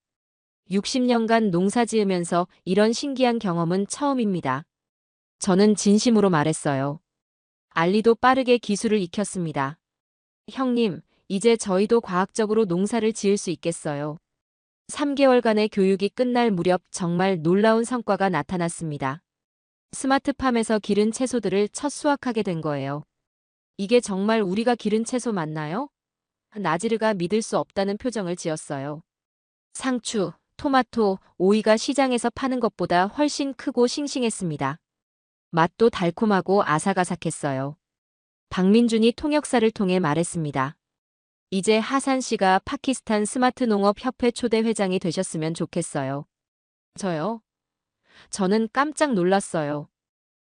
60년간 농사 지으면서 이런 신기한 경험은 처음입니다. 저는 진심으로 말했어요. 알리도 빠르게 기술을 익혔습니다. 형님, 이제 저희도 과학적으로 농사를 지을 수 있겠어요. 3개월간의 교육이 끝날 무렵 정말 놀라운 성과가 나타났습니다. 스마트팜에서 기른 채소들을 첫 수확하게 된 거예요. 이게 정말 우리가 기른 채소 맞나요? 나지르가 믿을 수 없다는 표정을 지었어요. 상추, 토마토, 오이가 시장에서 파는 것보다 훨씬 크고 싱싱했습니다. 맛도 달콤하고 아삭아삭했어요. 박민준이 통역사를 통해 말했습니다. 이제 하산 씨가 파키스탄 스마트 농업 협회 초대 회장이 되셨으면 좋겠어요. 저요? 저는 깜짝 놀랐어요.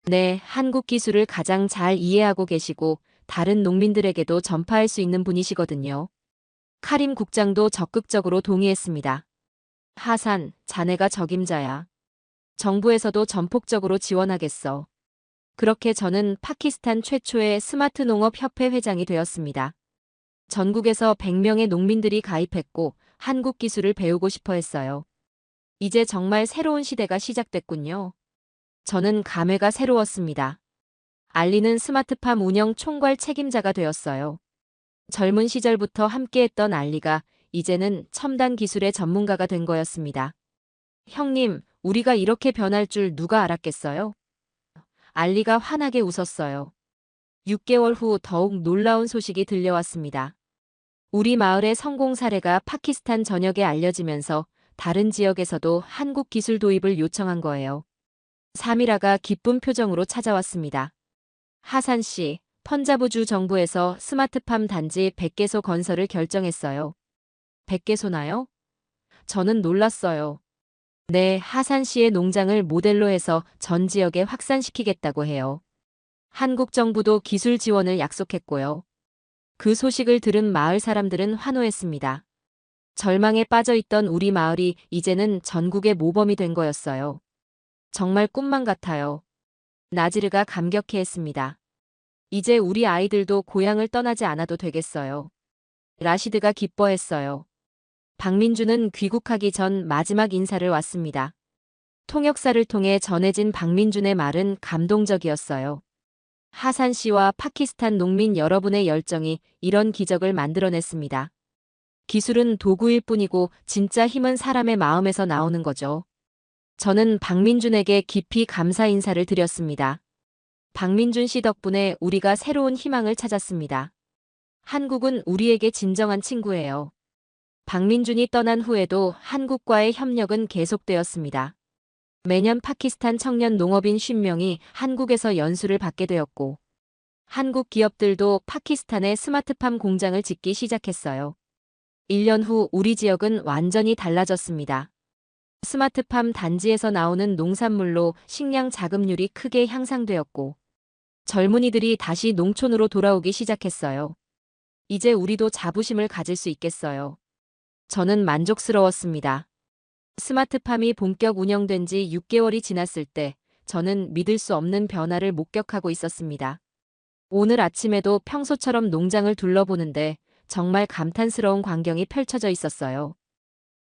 네, 한국 기술을 가장 잘 이해하고 계시고 다른 농민들에게도 전파할 수 있는 분이시거든요. 카림 국장도 적극적으로 동의했습니다. 하산, 자네가 적임자야. 정부에서도 전폭적으로 지원하겠어. 그렇게 저는 파키스탄 최초의 스마트 농업 협회 회장이 되었습니다. 전국에서 100명의 농민들이 가입했고 한국 기술을 배우고 싶어 했어요. 이제 정말 새로운 시대가 시작됐군요. 저는 감회가 새로웠습니다. 알리는 스마트팜 운영 총괄 책임자가 되었어요. 젊은 시절부터 함께했던 알리가 이제는 첨단 기술의 전문가가 된 거였습니다. 형님, 우리가 이렇게 변할 줄 누가 알았겠어요? 알리가 환하게 웃었어요. 6개월 후 더욱 놀라운 소식이 들려왔습니다. 우리 마을의 성공 사례가 파키스탄 전역에 알려지면서 다른 지역에서도 한국 기술 도입을 요청한 거예요. 사미라가 기쁜 표정으로 찾아왔습니다. 하산 씨, 펀자브주 정부에서 스마트팜 단지 100개소 건설을 결정했어요. 100개소나요? 저는 놀랐어요. 네, 하산 씨의 농장을 모델로 해서 전 지역에 확산시키겠다고 해요. 한국 정부도 기술 지원을 약속했고요. 그 소식을 들은 마을 사람들은 환호했습니다. 절망에 빠져 있던 우리 마을이 이제는 전국의 모범이 된 거였어요. 정말 꿈만 같아요. 나지르가 감격해했습니다. 이제 우리 아이들도 고향을 떠나지 않아도 되겠어요. 라시드가 기뻐했어요. 박민주는 귀국하기 전 마지막 인사를 왔습니다. 통역사를 통해 전해진 박민준의 말은 감동적이었어요. 하산 씨와 파키스탄 농민 여러분의 열정이 이런 기적을 만들어냈습니다. 기술은 도구일 뿐이고 진짜 힘은 사람의 마음에서 나오는 거죠. 저는 박민준에게 깊이 감사 인사를 드렸습니다. 박민준 씨 덕분에 우리가 새로운 희망을 찾았습니다. 한국은 우리에게 진정한 친구예요. 박민준이 떠난 후에도 한국과의 협력은 계속되었습니다. 매년 파키스탄 청년 농업인 50명이 한국에서 연수를 받게 되었고, 한국 기업들도 파키스탄에 스마트팜 공장을 짓기 시작했어요. 1년 후 우리 지역은 완전히 달라졌습니다. 스마트팜 단지에서 나오는 농산물로 식량 자급률이 크게 향상되었고, 젊은이들이 다시 농촌으로 돌아오기 시작했어요. 이제 우리도 자부심을 가질 수 있겠어요. 저는 만족스러웠습니다. 스마트팜이 본격 운영된 지 6개월이 지났을 때 저는 믿을 수 없는 변화를 목격하고 있었습니다. 오늘 아침에도 평소처럼 농장을 둘러보는데 정말 감탄스러운 광경이 펼쳐져 있었어요.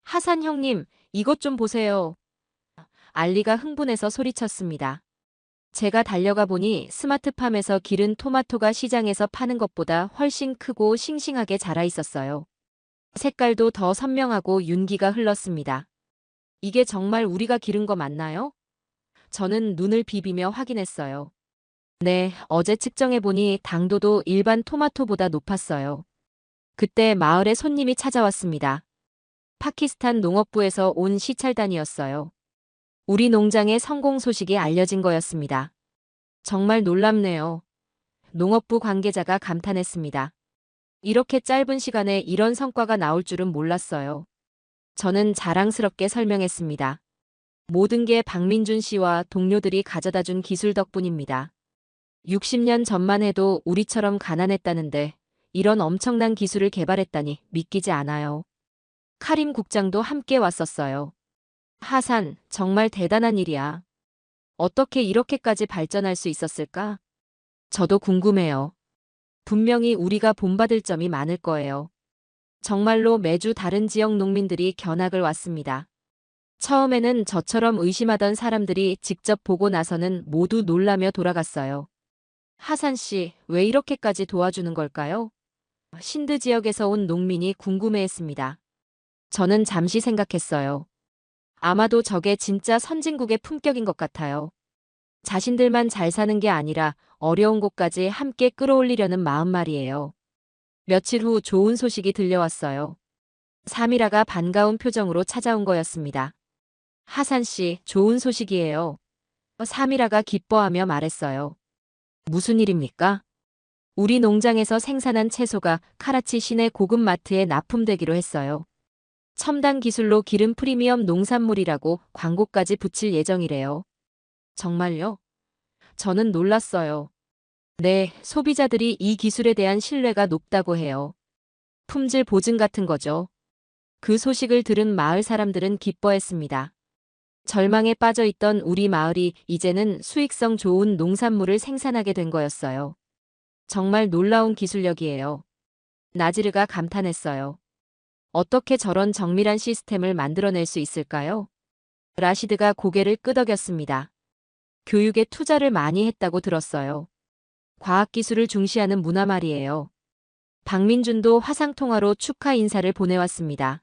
하산 형님, 이것 좀 보세요. 알리가 흥분해서 소리쳤습니다. 제가 달려가 보니 스마트팜에서 기른 토마토가 시장에서 파는 것보다 훨씬 크고 싱싱하게 자라 있었어요. 색깔도 더 선명하고 윤기가 흘렀습니다. 이게 정말 우리가 기른 거 맞나요? 저는 눈을 비비며 확인했어요. 네, 어제 측정해보니 당도도 일반 토마토보다 높았어요. 그때 마을에 손님이 찾아왔습니다. 파키스탄 농업부에서 온 시찰단이었어요. 우리 농장의 성공 소식이 알려진 거였습니다. 정말 놀랍네요. 농업부 관계자가 감탄했습니다. 이렇게 짧은 시간에 이런 성과가 나올 줄은 몰랐어요. 저는 자랑스럽게 설명했습니다. 모든 게 박민준 씨와 동료들이 가져다 준 기술 덕분입니다. 60년 전만 해도 우리처럼 가난했다는데 이런 엄청난 기술을 개발했다니 믿기지 않아요. 카림 국장도 함께 왔었어요. 하산, 정말 대단한 일이야. 어떻게 이렇게까지 발전할 수 있었을까? 저도 궁금해요. 분명히 우리가 본받을 점이 많을 거예요. 정말로 매주 다른 지역 농민들이 견학을 왔습니다. 처음에는 저처럼 의심하던 사람들이 직접 보고 나서는 모두 놀라며 돌아갔어요. 하산 씨, 왜 이렇게까지 도와주는 걸까요? 신드 지역에서 온 농민이 궁금해했습니다. 저는 잠시 생각했어요. 아마도 저게 진짜 선진국의 품격인 것 같아요. 자신들만 잘 사는 게 아니라 어려운 곳까지 함께 끌어올리려는 마음 말이에요. 며칠 후 좋은 소식이 들려왔어요. 사미라가 반가운 표정으로 찾아온 거였습니다. 하산 씨, 좋은 소식이에요. 사미라가 기뻐하며 말했어요. 무슨 일입니까? 우리 농장에서 생산한 채소가 카라치 시내 고급 마트에 납품되기로 했어요. 첨단 기술로 기른 프리미엄 농산물이라고 광고까지 붙일 예정이래요. 정말요? 저는 놀랐어요. 네, 소비자들이 이 기술에 대한 신뢰가 높다고 해요. 품질 보증 같은 거죠. 그 소식을 들은 마을 사람들은 기뻐했습니다. 절망에 빠져 있던 우리 마을이 이제는 수익성 좋은 농산물을 생산하게 된 거였어요. 정말 놀라운 기술력이에요. 나지르가 감탄했어요. 어떻게 저런 정밀한 시스템을 만들어낼 수 있을까요? 라시드가 고개를 끄덕였습니다. 교육에 투자를 많이 했다고 들었어요. 과학기술을 중시하는 문화 말이에요. 박민준도 화상통화로 축하 인사를 보내왔습니다.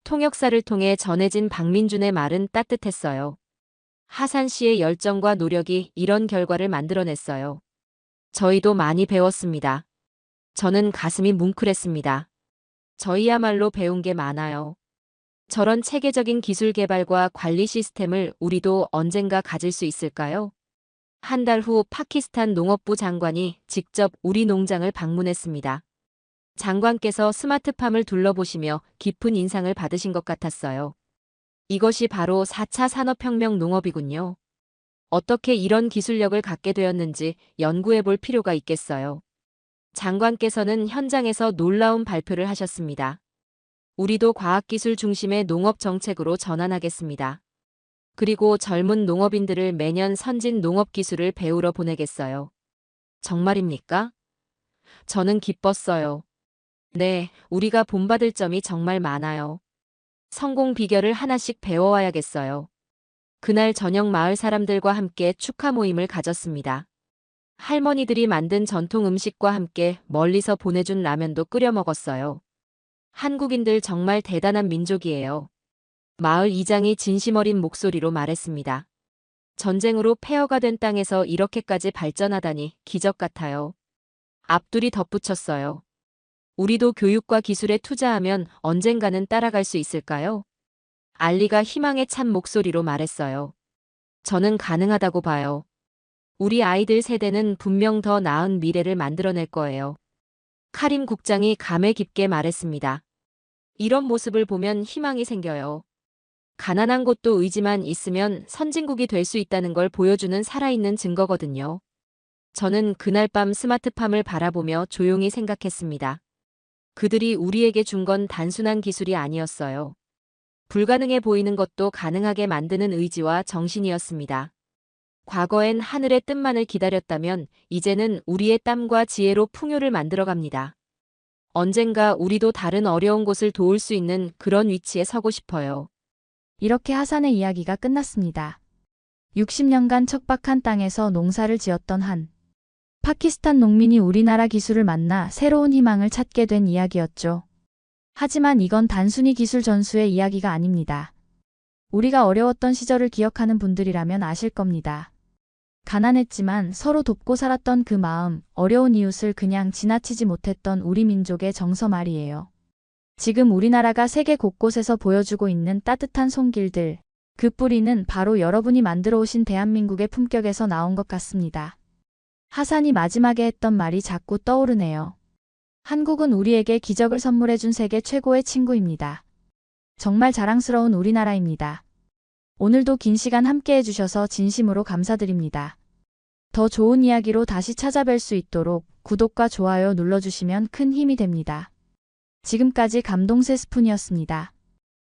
통역사를 통해 전해진 박민준의 말은 따뜻했어요. 하산 씨의 열정과 노력이 이런 결과를 만들어냈어요. 저희도 많이 배웠습니다. 저는 가슴이 뭉클했습니다. 저희야말로 배운 게 많아요. 저런 체계적인 기술 개발과 관리 시스템을 우리도 언젠가 가질 수 있을까요? 한 달 후 파키스탄 농업부 장관이 직접 우리 농장을 방문했습니다. 장관께서 스마트팜을 둘러보시며 깊은 인상을 받으신 것 같았어요. 이것이 바로 4차 산업혁명 농업이군요. 어떻게 이런 기술력을 갖게 되었는지 연구해 볼 필요가 있겠어요. 장관께서는 현장에서 놀라운 발표를 하셨습니다. 우리도 과학기술 중심의 농업 정책으로 전환하겠습니다. 그리고 젊은 농업인들을 매년 선진 농업 기술을 배우러 보내겠어요. 정말입니까? 저는 기뻤어요. 네, 우리가 본받을 점이 정말 많아요. 성공 비결을 하나씩 배워와야겠어요. 그날 저녁 마을 사람들과 함께 축하 모임을 가졌습니다. 할머니들이 만든 전통 음식과 함께 멀리서 보내준 라면도 끓여 먹었어요. 한국인들 정말 대단한 민족이에요. 마을 이장이 진심 어린 목소리로 말했습니다. 전쟁으로 폐허가 된 땅에서 이렇게까지 발전하다니 기적 같아요. 앞둘이 덧붙였어요. 우리도 교육과 기술에 투자하면 언젠가는 따라갈 수 있을까요? 알리가 희망에 찬 목소리로 말했어요. 저는 가능하다고 봐요. 우리 아이들 세대는 분명 더 나은 미래를 만들어낼 거예요. 카림 국장이 감회 깊게 말했습니다. 이런 모습을 보면 희망이 생겨요. 가난한 곳도 의지만 있으면 선진국이 될 수 있다는 걸 보여주는 살아있는 증거거든요. 저는 그날 밤 스마트팜을 바라보며 조용히 생각했습니다. 그들이 우리에게 준 건 단순한 기술이 아니었어요. 불가능해 보이는 것도 가능하게 만드는 의지와 정신이었습니다. 과거엔 하늘의 뜻만을 기다렸다면 이제는 우리의 땀과 지혜로 풍요를 만들어갑니다. 언젠가 우리도 다른 어려운 곳을 도울 수 있는 그런 위치에 서고 싶어요. 이렇게 하산의 이야기가 끝났습니다. 60년간 척박한 땅에서 농사를 지었던 한 파키스탄 농민이 우리나라 기술을 만나 새로운 희망을 찾게 된 이야기였죠. 하지만 이건 단순히 기술 전수의 이야기가 아닙니다. 우리가 어려웠던 시절을 기억하는 분들이라면 아실 겁니다. 가난했지만 서로 돕고 살았던 그 마음, 어려운 이웃을 그냥 지나치지 못했던 우리 민족의 정서 말이에요. 지금 우리나라가 세계 곳곳에서 보여주고 있는 따뜻한 손길들, 그 뿌리는 바로 여러분이 만들어 오신 대한민국의 품격에서 나온 것 같습니다. 하산이 마지막에 했던 말이 자꾸 떠오르네요. 한국은 우리에게 기적을 선물해준 세계 최고의 친구입니다. 정말 자랑스러운 우리나라입니다. 오늘도 긴 시간 함께 해주셔서 진심으로 감사드립니다. 더 좋은 이야기로 다시 찾아뵐 수 있도록 구독과 좋아요 눌러주시면 큰 힘이 됩니다. 지금까지 감동새 스푼이었습니다.